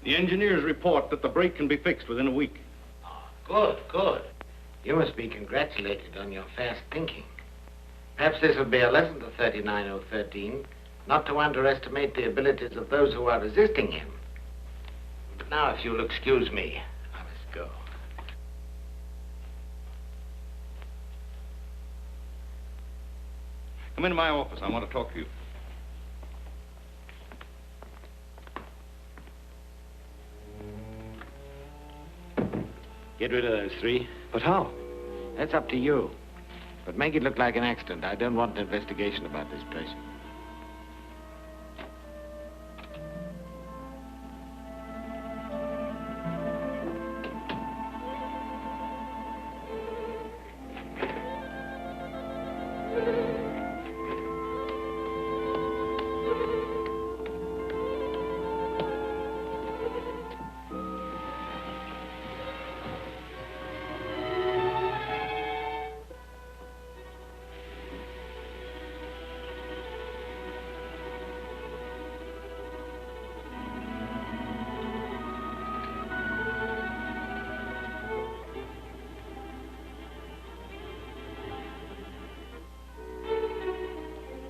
The engineers report that the brake can be fixed within a week. Oh, good, good. You must be congratulated on your fast thinking. Perhaps this will be a lesson to 39013, not to underestimate the abilities of those who are resisting him. But now, if you'll excuse me, I must go. Come into my office. I want to talk to you. Get rid of those three. But how? That's up to you. But make it look like an accident. I don't want an investigation about this place.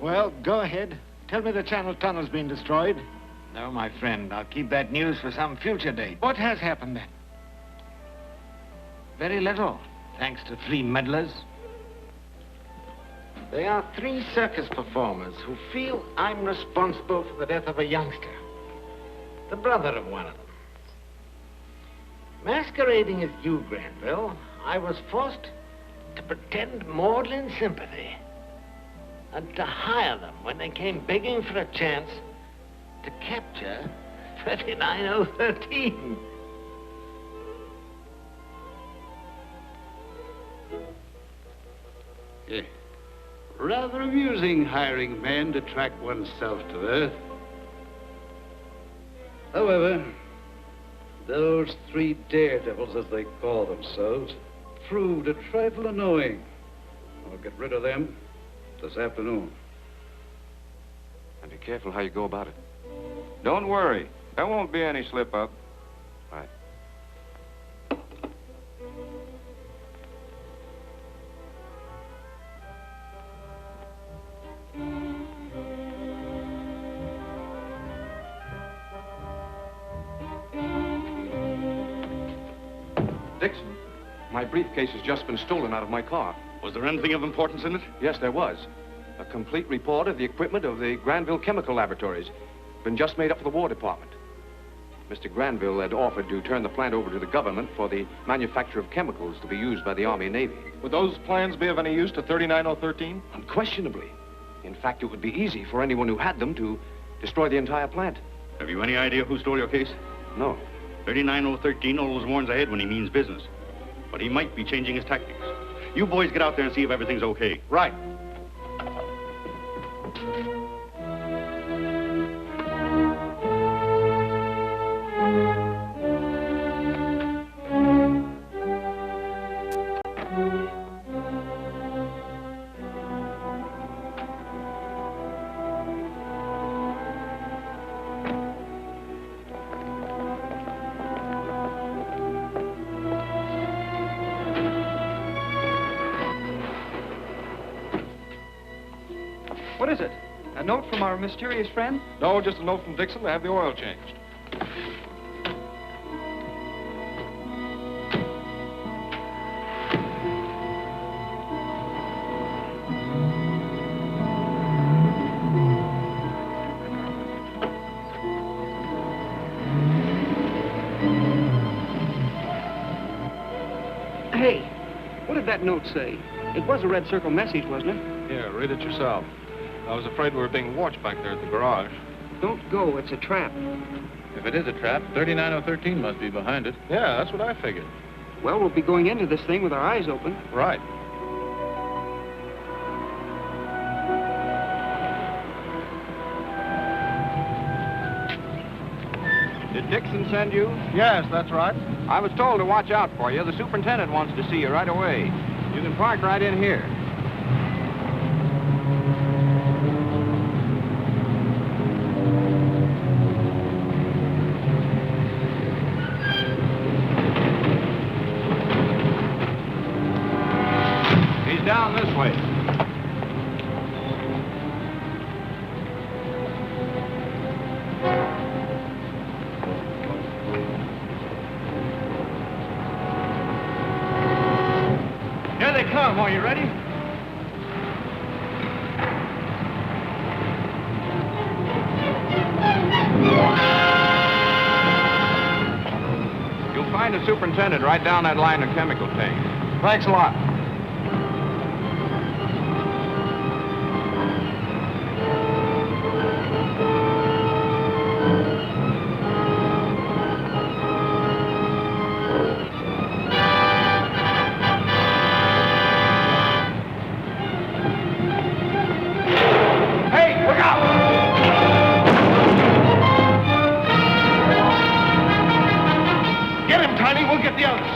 Well, go ahead. Tell me the Channel Tunnel's been destroyed. No, my friend. I'll keep that news for some future date. What has happened then? Very little, thanks to 3 meddlers. They are 3 circus performers who feel I'm responsible for the death of a youngster. The brother of one of them. Masquerading as you, Granville, I was forced to pretend maudlin sympathy and to hire them when they came begging for a chance to capture 39013. Yeah. Rather amusing hiring men to track oneself to Earth. However, those 3 daredevils, as they call themselves, proved a trifle annoying. I'll get rid of them this afternoon. And be careful how you go about it. Don't worry. There won't be any slip-up. Right. Dixon, my briefcase has just been stolen out of my car. Was there anything of importance in it? Yes, there was. A complete report of the equipment of the Granville Chemical Laboratories. Been just made up for the War Department. Mr. Granville had offered to turn the plant over to the government for the manufacture of chemicals to be used by the Army and Navy. Would those plans be of any use to 39013? Unquestionably. In fact, it would be easy for anyone who had them to destroy the entire plant. Have you any idea who stole your case? No. 39013 always warns ahead when he means business. But he might be changing his tactics. You boys get out there and see if everything's okay. Right. What is it? A note from our mysterious friend? No, just a note from Dixon to have the oil changed. Hey, what did that note say? It was a red circle message, wasn't it? Yeah, read it yourself. I was afraid we were being watched back there at the garage. Don't go, it's a trap. If it is a trap, 39013 must be behind it. Yeah, that's what I figured. Well, we'll be going into this thing with our eyes open. Right. Did Dixon send you? Yes, that's right. I was told to watch out for you. The superintendent wants to see you right away. You can park right in here. way. Here they come. Are you ready? You'll find the superintendent right down that line of chemical tank. Thanks a lot. Hey, look out! Get him, Tiny. We'll get the others.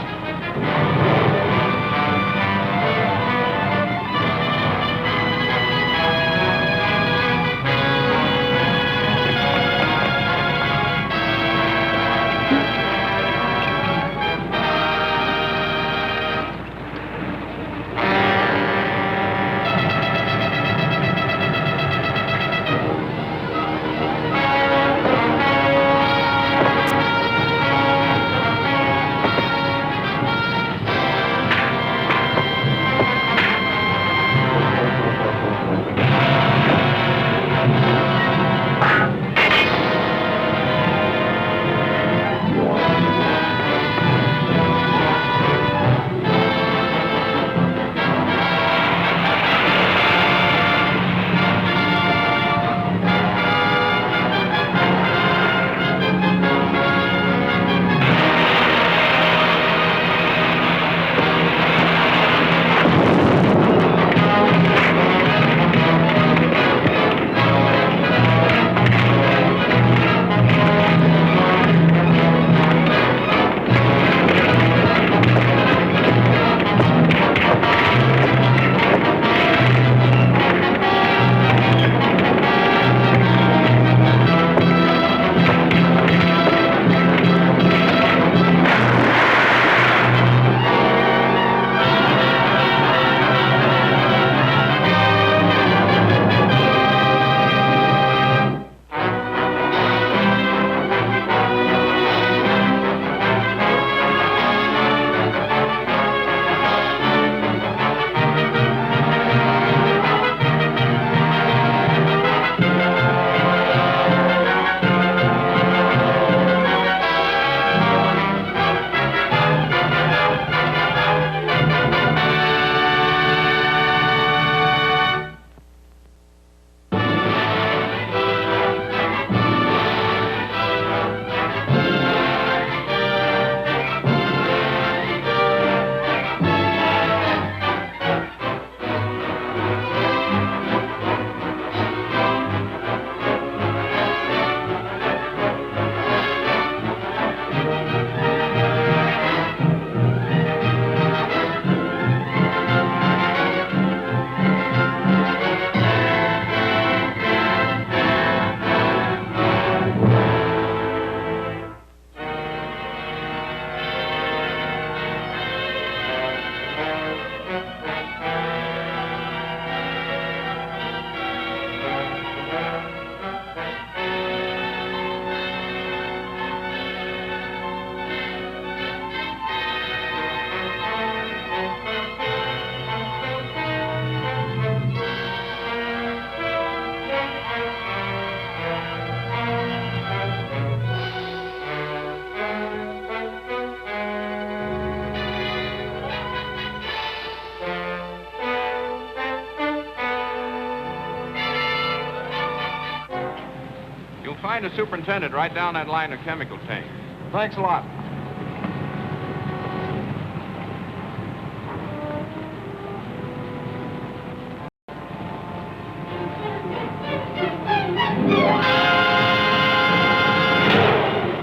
Find the superintendent right down that line of chemical tank. Thanks a lot.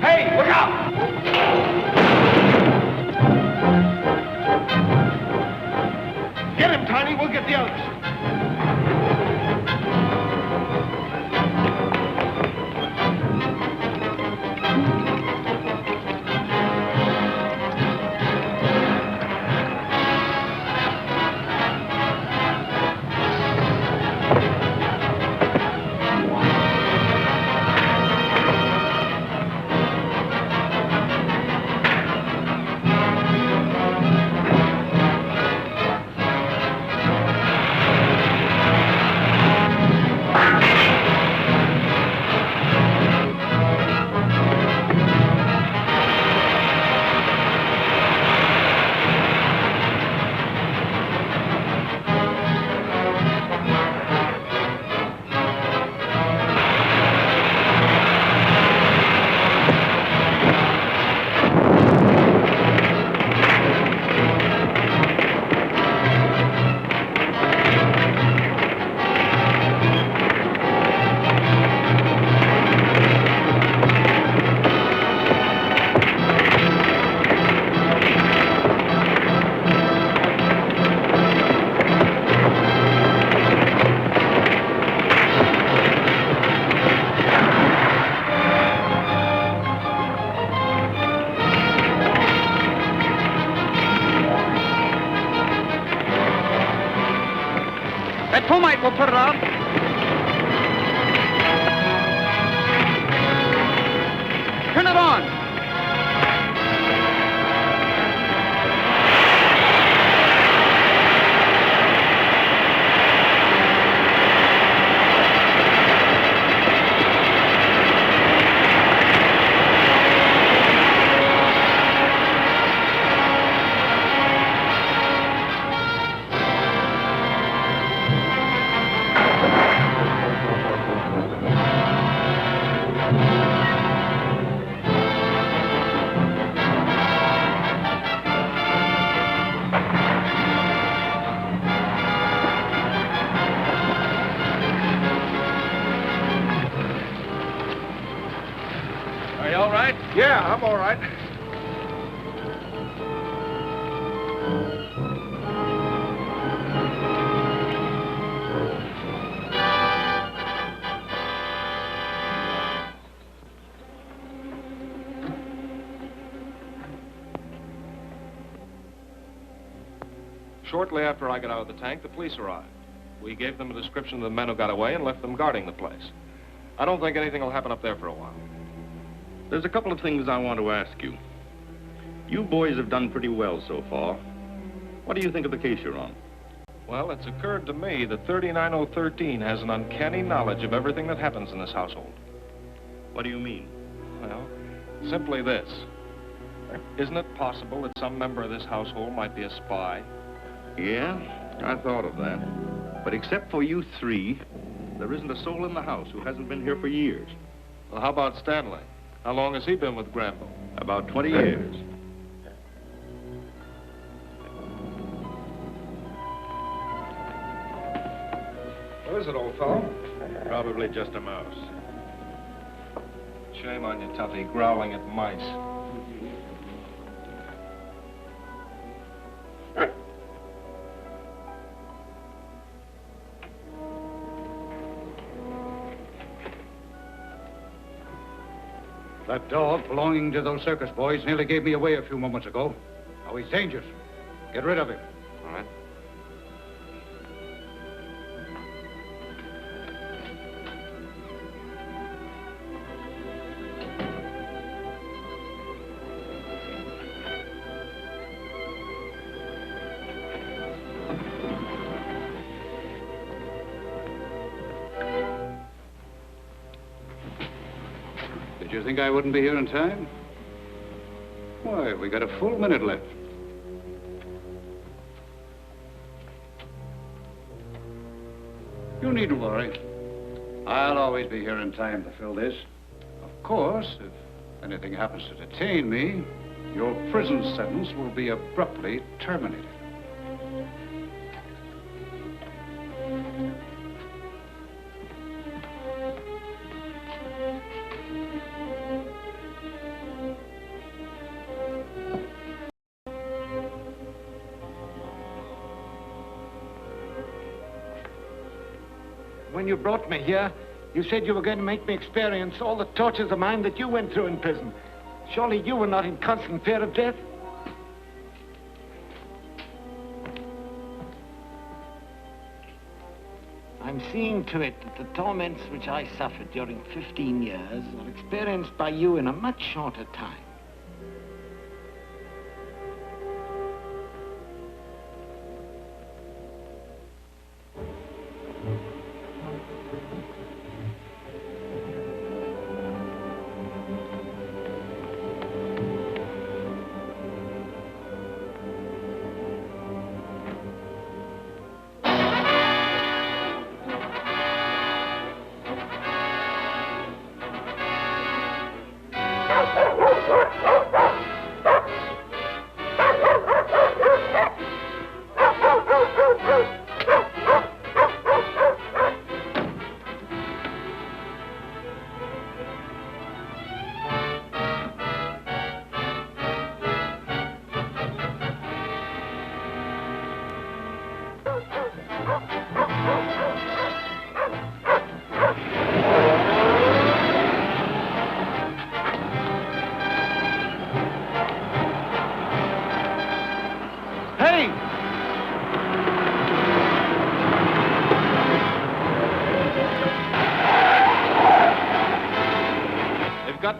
Hey, look out! Get him, Tiny. We'll get the others. out. Turn it on. Are you all right? Yeah, I'm all right. Shortly after I got out of the tank, the police arrived. We gave them a description of the men who got away and left them guarding the place. I don't think anything will happen up there for a while. There's a couple of things I want to ask you. You boys have done pretty well so far. What do you think of the case you're on? Well, it's occurred to me that 39013 has an uncanny knowledge of everything that happens in this household. What do you mean? Well, simply this. Isn't it possible that some member of this household might be a spy? Yeah, I thought of that. But except for you three, there isn't a soul in the house who hasn't been here for years. Well, how about Stanley? How long has he been with Granville? About 20 years. What is it, old fellow? Probably just a mouse. Shame on you, Tuffy, growling at mice. That dog belonging to those circus boys nearly gave me away a few moments ago. Now he's dangerous. Get rid of him. All right. Did you think I wouldn't be here in time? Why, we got a full minute left. You needn't worry. I'll always be here in time to fill this. Of course, if anything happens to detain me, your prison sentence will be abruptly terminated. When you brought me here, you said you were going to make me experience all the tortures of mind that you went through in prison. Surely you were not in constant fear of death? I'm seeing to it that the torments which I suffered during 15 years are experienced by you in a much shorter time.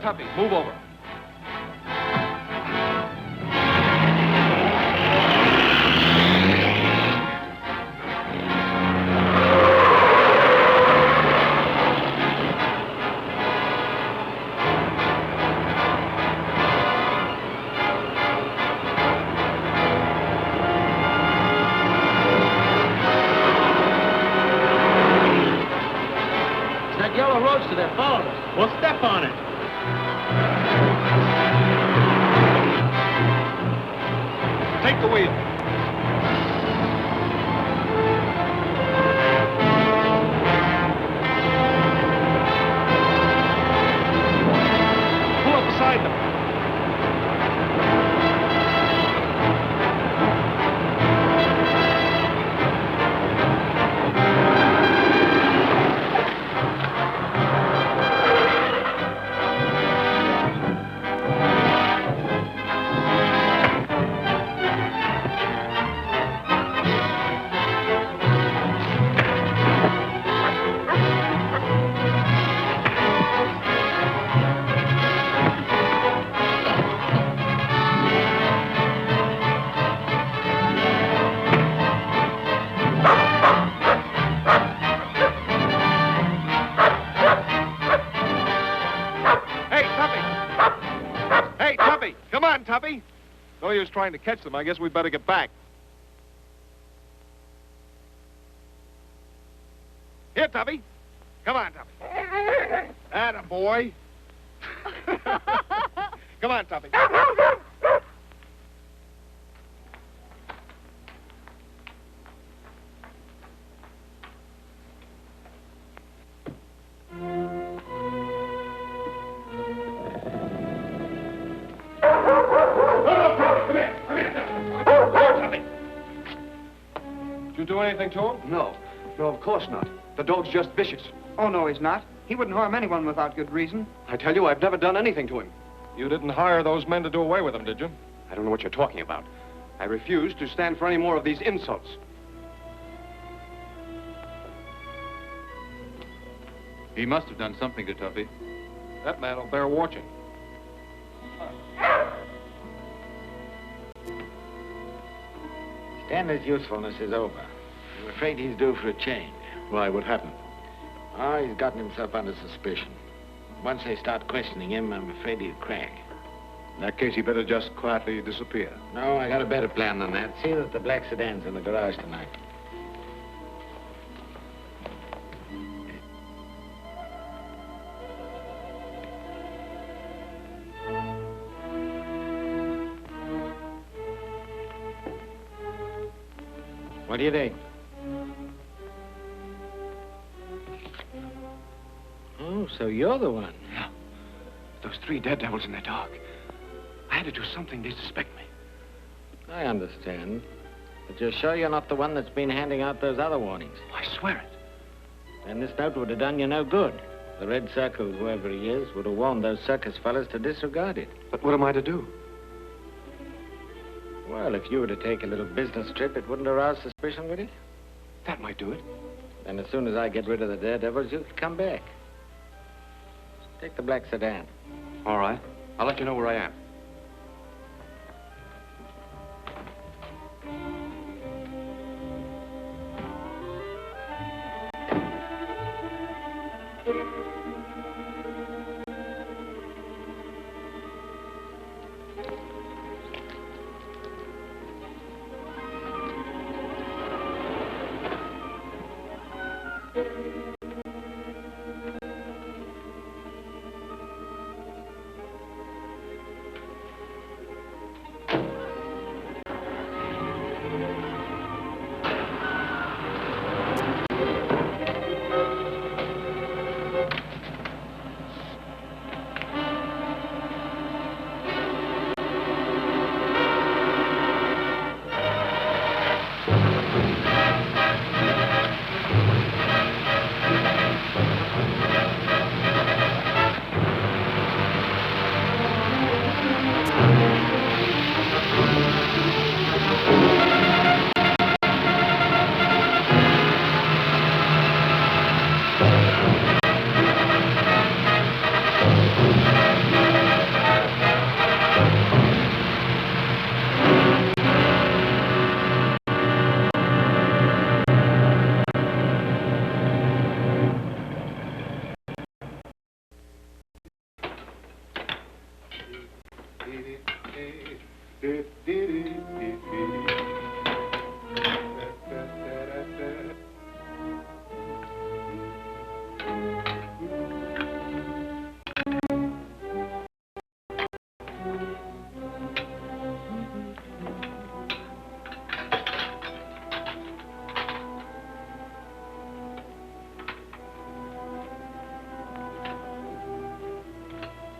Tuppy, move over. Yellow roadster, they're following us. Well, step on it. Take the wheel. Pull up beside them. Tuppy. No use trying to catch them. I guess we'd better get back. Here, Tuppy. Come on, Tuppy. Atta boy. Come on, Tuppy. Did you do anything to him? No. No, of course not. The dog's just vicious. Oh, no, he's not. He wouldn't harm anyone without good reason. I tell you, I've never done anything to him. You didn't hire those men to do away with him, did you? I don't know what you're talking about. I refuse to stand for any more of these insults. He must have done something to Tuppy. That man will bear watching. Stanley's usefulness is over. I'm afraid he's due for a change. Why, what happened? Oh, he's gotten himself under suspicion. Once they start questioning him, I'm afraid he'll crack. In that case, he better just quietly disappear. No, I got a better plan than that. See that the black sedan's in the garage tonight. What do you think? Oh, so you're the one. Yeah. Those 3 daredevils and their dog. I had to do something to suspect me. I understand. But you're sure you're not the one that's been handing out those other warnings? I swear it. Then this note would have done you no good. The Red Circle, whoever he is, would have warned those circus fellas to disregard it. But what am I to do? Well, if you were to take a little business trip, it wouldn't arouse suspicion, would it? That might do it. Then as soon as I get rid of the daredevils, you could come back. Take the black sedan. All right. I'll let you know where I am.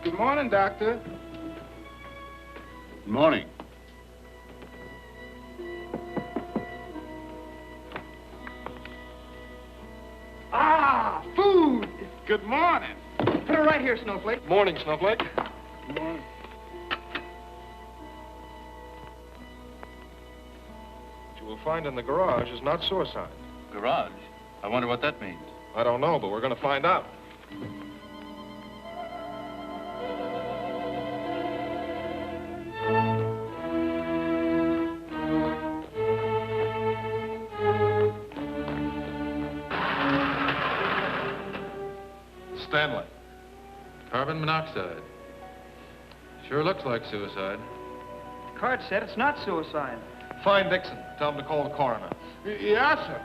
Good morning, Doctor. Good morning. Ah, food. Good morning. Put her right here, Snowflake. Morning, Snowflake. Good morning. What you will find in the garage is not suicide. Garage? I wonder what that means. I don't know, but we're going to find out. Stanley. Carbon monoxide. Sure looks like suicide. Card said it's not suicide. Find Dixon. Tell him to call the coroner. Yes, sir.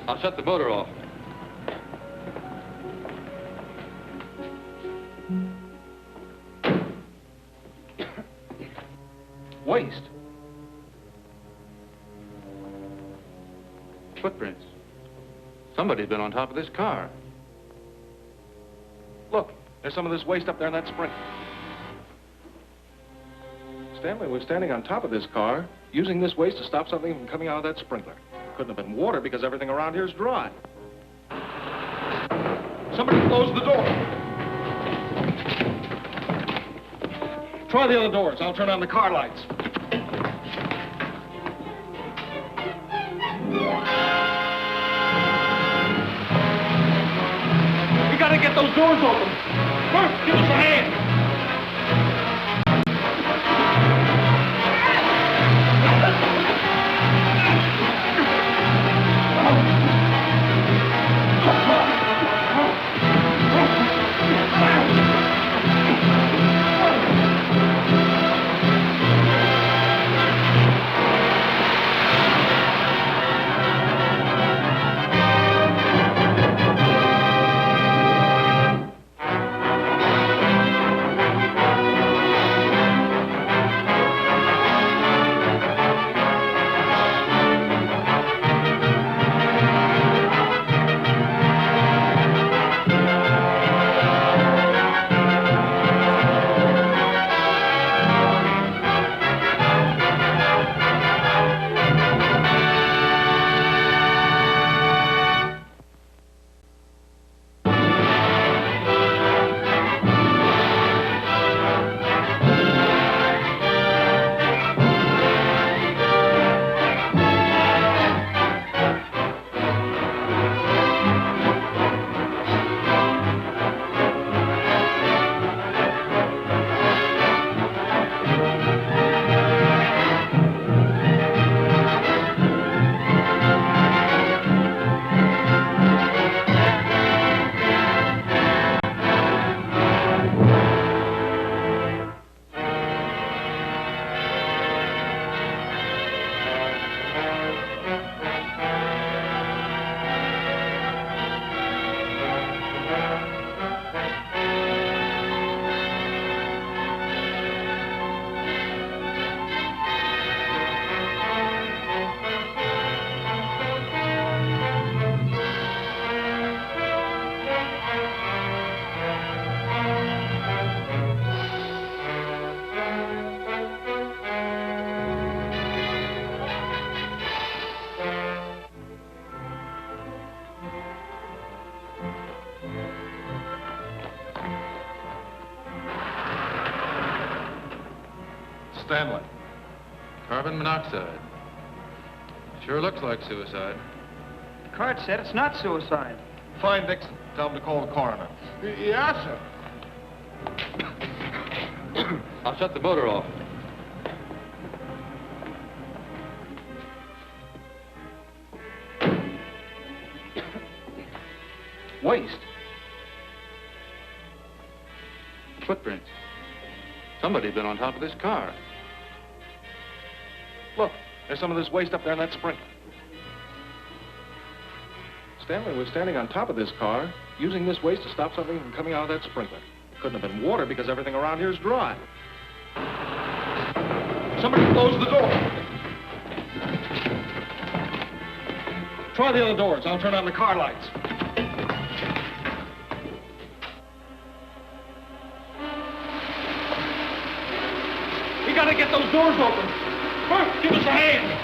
I'll shut the motor off. Waste. Footprints. Somebody's been on top of this car. Look, there's some of this waste up there in that spring. Stanley was standing on top of this car, using this waste to stop something from coming out of that sprinkler. Couldn't have been water because everything around here is dry. Somebody close the door. Try the other doors. I'll turn on the car lights. We gotta get those doors open. First, give us a hand. Stanley. Carbon monoxide. Sure looks like suicide. Card said it's not suicide. Find Dixon. Tell him to call the coroner. Yes, sir. I'll shut the motor off. Waste. Footprints. Somebody's been on top of this car. Look, there's some of this waste up there in that sprinkler. Stanley was standing on top of this car, using this waste to stop something from coming out of that sprinkler. Couldn't have been water because everything around here is dry. Somebody close the door. Try the other doors. I'll turn on the car lights. We gotta get those doors open. Bert, give us a hand.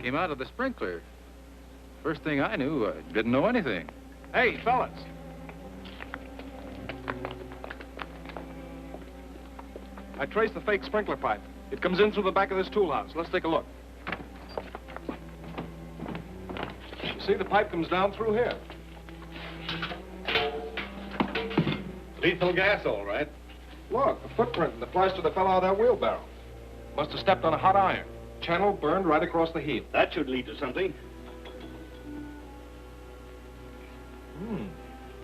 Came out of the sprinkler. First thing I knew, I didn't know anything. Hey, fellas. I traced the fake sprinkler pipe. It comes in through the back of this tool house. Let's take a look. You see, the pipe comes down through here. Lethal gas, all right. Look, a footprint in the plaster that fell out of that wheelbarrow. Must have stepped on a hot iron. Channel burned right across the heel. That should lead to something.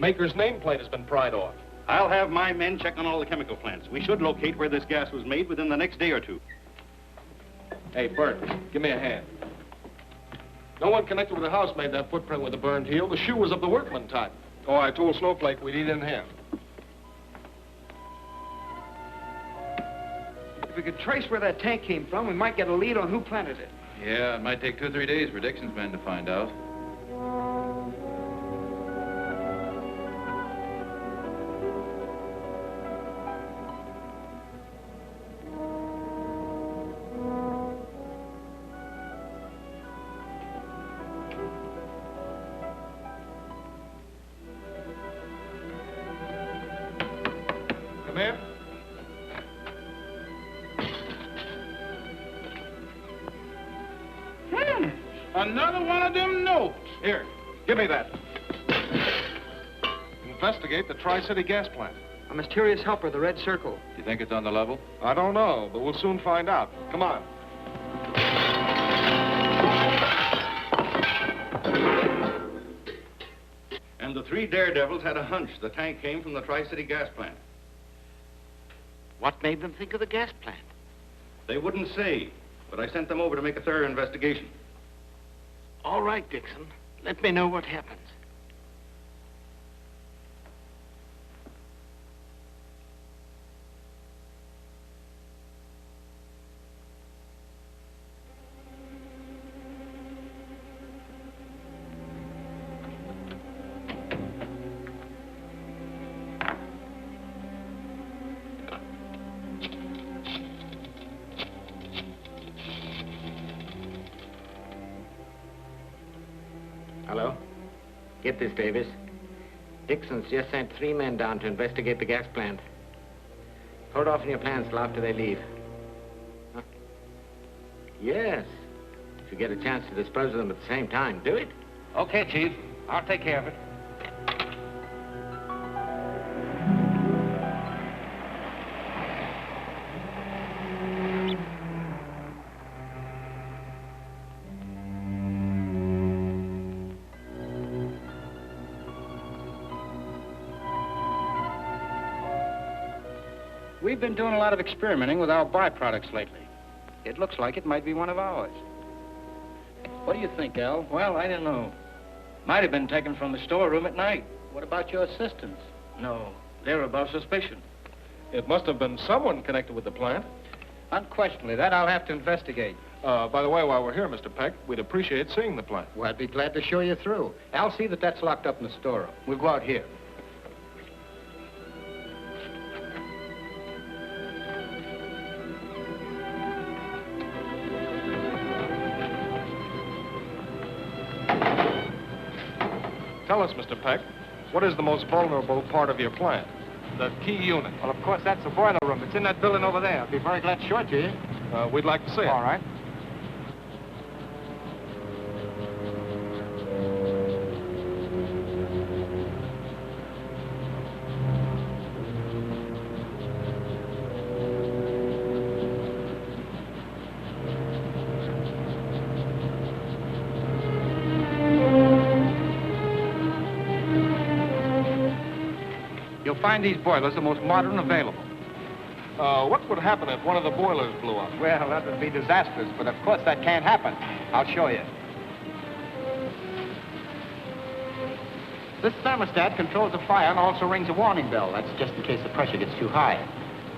Maker's nameplate has been pried off. I'll have my men check on all the chemical plants. We should locate where this gas was made within the next day or two. Hey, Bert, give me a hand. No one connected with the house made that footprint with the burned heel. The shoe was of the workman type. Oh, I told Snowflake we'd eat in hand. If we could trace where that tank came from, we might get a lead on who planted it. Yeah, it might take 2 or 3 days for Dixon's men to find out. Come in. Another one of them notes. Here, give me that. Investigate the Tri-City gas plant. A mysterious helper, the Red Circle. You think it's on the level? I don't know, but we'll soon find out. Come on. And the 3 Daredevils had a hunch the tank came from the Tri-City gas plant. What made them think of the gas plant? They wouldn't say, but I sent them over to make a thorough investigation. All right, Dixon. Let me know what happens. Hello? Get this, Davis. Dixon's just sent 3 men down to investigate the gas plant. Hold off on your plans till after they leave. Huh? Yes. If you get a chance to dispose of them at the same time, do it. Okay, Chief. I'll take care of it. We've been doing a lot of experimenting with our byproducts lately. It looks like it might be one of ours. What do you think, Al? Well, I don't know. Might have been taken from the storeroom at night. What about your assistants? No, they're above suspicion. It must have been someone connected with the plant. Unquestionably, that I'll have to investigate. By the way, while we're here, Mr. Peck, we'd appreciate seeing the plant. Well, I'd be glad to show you through. Al, see that that's locked up in the storeroom. We'll go out here. Tell us, Mr. Peck, what is the most vulnerable part of your plant? The key unit. Well, of course, that's the boiler room. It's in that building over there. I'd be very glad to show it to you. We'd like to see it. All right. You'll find these boilers the most modern available. What would happen if one of the boilers blew up? Well, that would be disastrous, but of course that can't happen. I'll show you. This thermostat controls the fire and also rings a warning bell. That's just in case the pressure gets too high.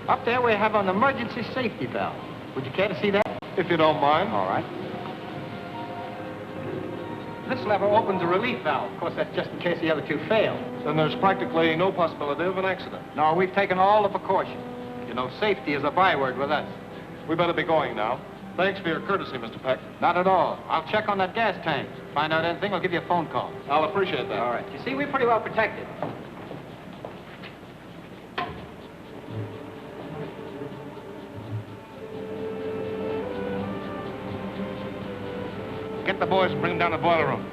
Up there we have an emergency safety valve. Would you care to see that? If you don't mind. All right. This lever opens a relief valve. Of course, that's just in case the other two fail. Then there's practically no possibility of an accident. No, we've taken all the precautions. You know, safety is a byword with us. We better be going now. Thanks for your courtesy, Mr. Peck. Not at all. I'll check on that gas tank. Find out anything, I'll give you a phone call. I'll appreciate that. All right. You see, we're pretty well protected. Get the boys and bring them down to the boiler room.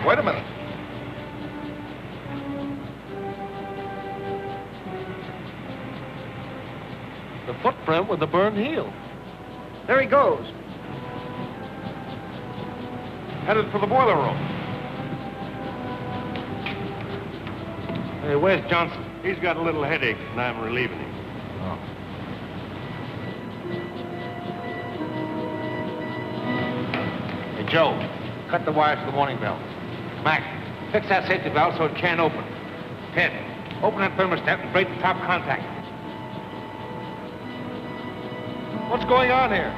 Wait a minute. The footprint with the burned heel. There he goes. Headed for the boiler room. Hey, where's Johnson? He's got a little headache, and I'm relieving him. Hey, Joe, cut the wires to the warning bell. Mac, fix that safety valve so it can't open. Ted, open that thermostat and break the top contact. What's going on here?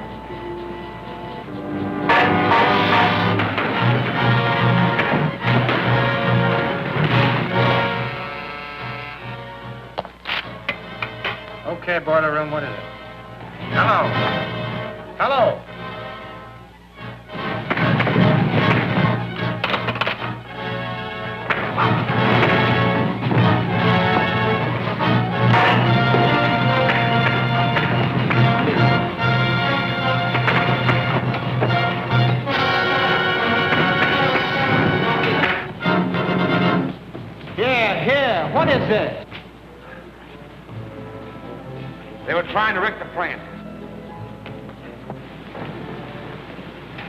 Okay, boiler room, what is it? Hello? Hello? Here, what is this? They were trying to wreck the plant.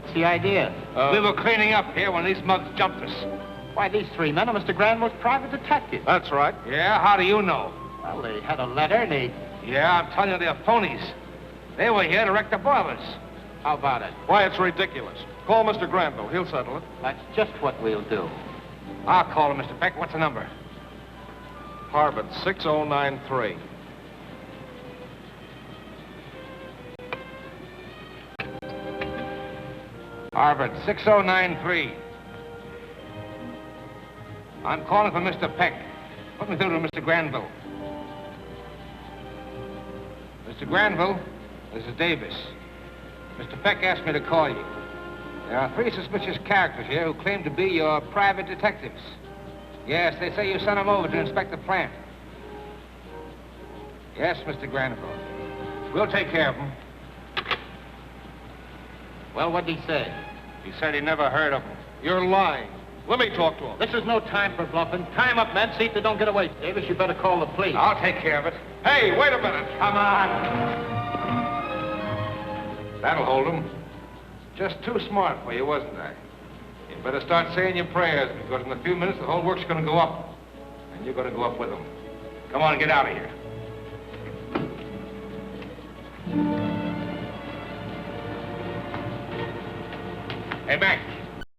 What's the idea? We were cleaning up here when these mugs jumped us. Why, these three men are Mr. Granville's private detectives. That's right. Yeah, how do you know? Well, they had a letter and they... Yeah, I'm telling you, they're phonies. They were here to wreck the boilers. How about it? Why, it's ridiculous. Call Mr. Granville. He'll settle it. That's just what we'll do. I'll call him, Mr. Peck. What's the number? Harvard 6093. Harvard 6093. I'm calling for Mr. Peck. Put me through to Mr. Granville. Mr. Granville, this is Davis. Mr. Peck asked me to call you. There are three suspicious characters here who claim to be your private detectives. Yes, they say you sent them over to inspect the plant. Yes, Mr. Granville. We'll take care of them. Well, what did he say? He said he never heard of them. You're lying. Let me talk to him. This is no time for bluffing. Time up, men. See if they don't get away. Davis, you better call the police. I'll take care of it. Hey, wait a minute. Come on. That'll hold them. Just too smart for you, wasn't I? You better start saying your prayers, because in a few minutes the whole work's going to go up. And you're going to go up with them. Come on, get out of here. Hey, Mac.